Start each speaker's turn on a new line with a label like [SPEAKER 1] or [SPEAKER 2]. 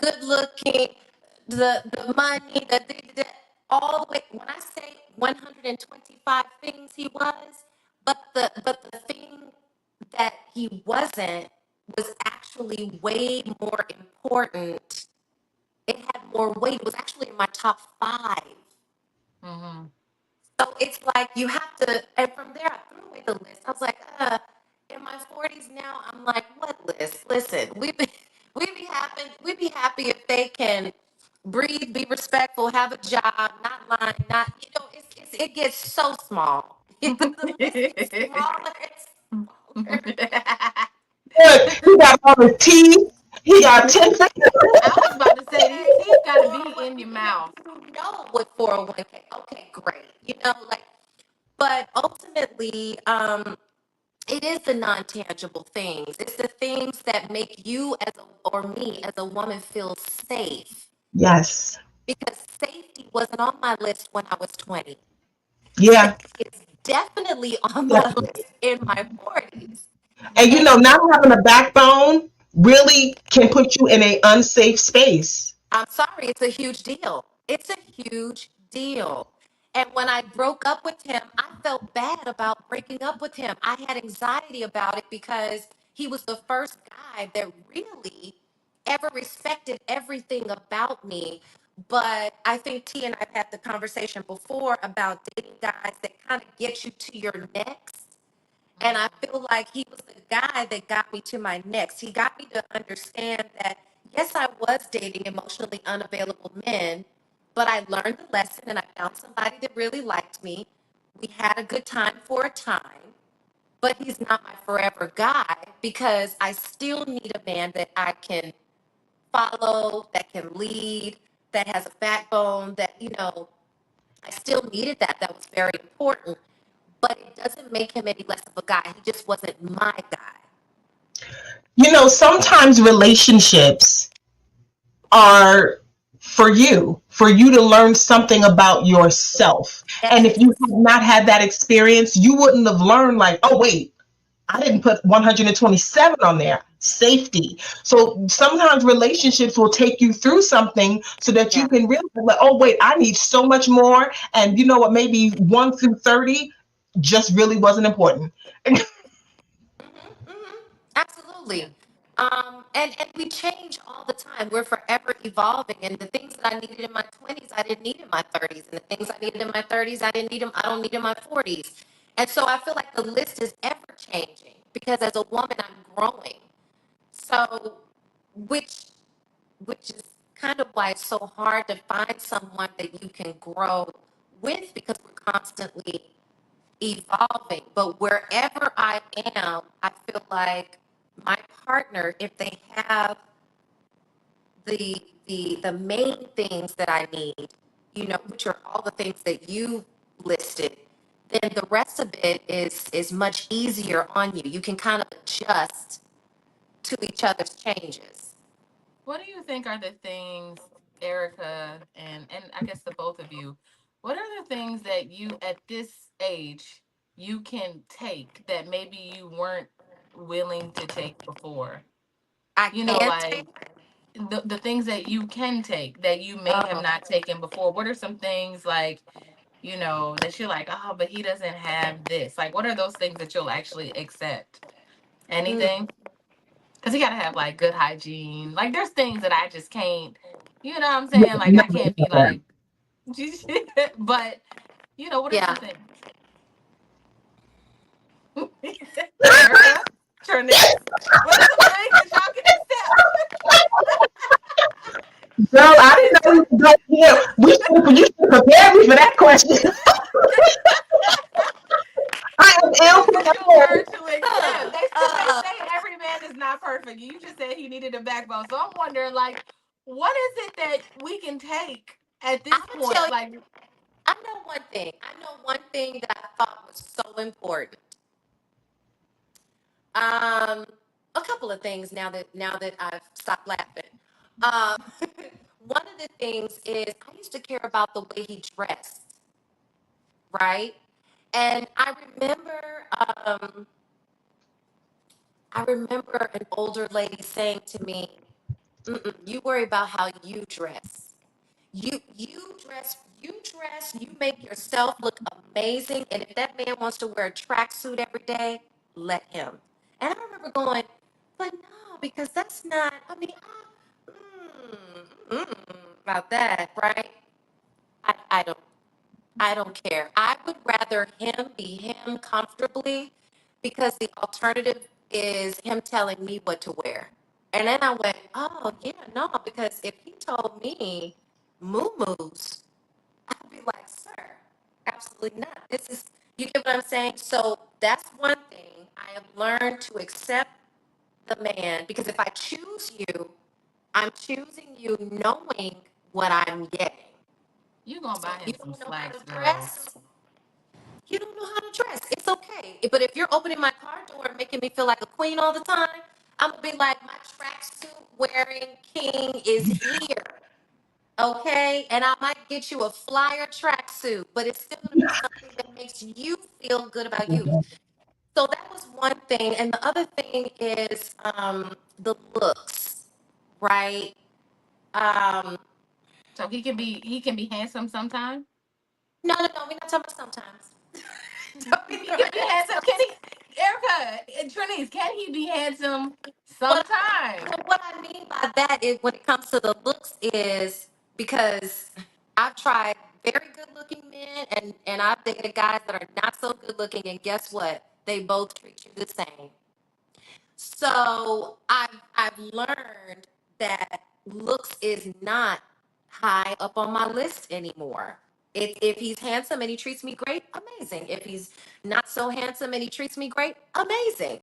[SPEAKER 1] good looking, the money, all the way. When I say 125 things he was, but the thing that he wasn't was actually way more important. It had more weight. It was actually in my top 5.
[SPEAKER 2] Mm-hmm.
[SPEAKER 1] So it's like you have to, and from there I threw away the list. I was like, in my 40s now, I'm like, what list? Listen, we be happy if they can breathe, be respectful, have a job, not lying, not it gets so small. The list gets smaller and smaller.
[SPEAKER 3] Look, he got all his teeth. He got 10 fingers.
[SPEAKER 2] I was about to say these
[SPEAKER 1] Okay,
[SPEAKER 2] teeth got to be
[SPEAKER 1] 401,
[SPEAKER 2] in your
[SPEAKER 1] you know,
[SPEAKER 2] mouth.
[SPEAKER 1] you know what 401k. Okay, great. Like, but ultimately, it is the non-tangible things. It's the things that make you or me as a woman feel safe.
[SPEAKER 3] Yes.
[SPEAKER 1] Because safety wasn't on my list when I was 20.
[SPEAKER 3] Yeah.
[SPEAKER 1] Safety is definitely on my
[SPEAKER 3] Definitely.
[SPEAKER 1] list in my 40s.
[SPEAKER 3] And
[SPEAKER 1] And
[SPEAKER 3] not having a backbone really can put you in a unsafe space.
[SPEAKER 1] I'm sorry, it's a huge deal. It's a huge deal. And when I broke up with him, I felt bad about breaking up with him. I had anxiety about it because he was the first guy that really ever respected everything about me. But I think T and I've had the conversation before about dating guys that kind of get you to your next. And I feel like he was the guy that got me to my next. He got me to understand that, yes, I was dating emotionally unavailable men, but I learned the lesson and I found somebody that really liked me. We had a good time for a time, but he's not my forever guy because I still need a man that I can follow, that can lead, that has a backbone, I still needed that. That was very important, but it doesn't make him any less of a guy. He just wasn't my guy.
[SPEAKER 3] Sometimes relationships are for you to learn something about yourself. And if you
[SPEAKER 1] Yes.
[SPEAKER 3] had not had that experience, you wouldn't have learned, like, oh, wait, I didn't put 127 on there. Safety. So sometimes relationships will take you through something so that
[SPEAKER 1] Yeah.
[SPEAKER 3] you can realize, like, oh, wait, I need so much more. And you know what? Maybe 1 through 30 just really wasn't important.
[SPEAKER 1] Absolutely. And we change all the time. We're forever evolving. And the things that I needed in my 20s, I didn't need in my 30s. And the things I needed in my 30s, I don't need in my 40s. And so I feel like the list is ever changing because as a woman, I'm growing. So, which which is kind of why it's so hard to find someone that you can grow with because we're constantly evolving. But wherever I am, I feel like my partner, if they have the main things that I need, which are all the things that you listed, then the rest of it is much easier on you. You can kind of adjust to each other's changes.
[SPEAKER 2] What do you think are the things, Erica, and I guess the both of you, what are the things that you at this age you can take that maybe you weren't willing to take before?
[SPEAKER 1] I
[SPEAKER 2] You know,
[SPEAKER 1] can
[SPEAKER 2] like
[SPEAKER 1] take.
[SPEAKER 2] the things that you can take that you may have
[SPEAKER 1] Oh,
[SPEAKER 2] not taken before. What are some things like, that you're like, oh, but he doesn't have this? Like, what are those things that you'll actually accept?
[SPEAKER 1] mm,
[SPEAKER 2] Anything? Because you gotta have like good hygiene. Like there's things that I just can't, you know what I'm saying? Like I can't be like, but what are
[SPEAKER 1] yeah.
[SPEAKER 2] some things? Erica, Trinice, what are some things that y'all can
[SPEAKER 3] Girl, I didn't know you were going here. You should prepare me for that question. I am ill
[SPEAKER 2] things that you'll learn
[SPEAKER 3] prepared.
[SPEAKER 2] to accept?
[SPEAKER 1] Uh,
[SPEAKER 2] Because they
[SPEAKER 1] uh,
[SPEAKER 2] say every man is not perfect. You just said he needed a backbone. So I'm wondering, like, what is it that we can take at
[SPEAKER 1] I
[SPEAKER 2] this
[SPEAKER 1] would tell
[SPEAKER 2] point?
[SPEAKER 1] you,
[SPEAKER 2] Like,
[SPEAKER 1] I know one thing. I know one thing that I thought was so important. Um, a couple of things now that I've stopped laughing. Um, one of the things is I used to care about the way he dressed, right? And I remember an older lady saying to me, Mm-mm. You worry about how you dress. You dress, you make yourself look amazing. And if that man wants to wear a tracksuit every day, let him. And I remember going, but no, because that's not, I mean, about that, right? I, I don't, I don't care. I would rather him be him comfortably because the alternative is him telling me what to wear. And then I went, oh yeah, no, because if he told me moo-moos, I'd be like, sir, absolutely not. This is, you get what I'm saying? So that's one thing I have learned to accept the man because if I choose you, I'm choosing you knowing what I'm getting.
[SPEAKER 2] You gonna
[SPEAKER 1] So
[SPEAKER 2] buy
[SPEAKER 1] if you
[SPEAKER 2] him some
[SPEAKER 1] don't know how
[SPEAKER 2] slacks,
[SPEAKER 1] to
[SPEAKER 2] girl.
[SPEAKER 1] dress, you don't know how to dress. It's okay. But if you're opening my car door and making me feel like a queen all the time, I'm gonna be like, my tracksuit wearing king is here. Okay, and I might get you a flyer tracksuit, but it's still gonna be something that makes you feel good about you. So that was one thing, and the other thing is the looks, right? Um,
[SPEAKER 2] So he can be handsome sometime.
[SPEAKER 1] no, we're not talking about sometimes. Don't be
[SPEAKER 2] He can be handsome. Can he, Erica and Trinice, can he be handsome
[SPEAKER 1] What,
[SPEAKER 2] sometime?
[SPEAKER 1] what I mean by that is when it comes to the looks is because I've tried very good looking men and I've dated guys that are not so good looking and guess what? They both treat you the same. So I've learned that looks is not high up on my list anymore. If he's handsome and he treats me great, amazing. If he's not so handsome and he treats me great, amazing.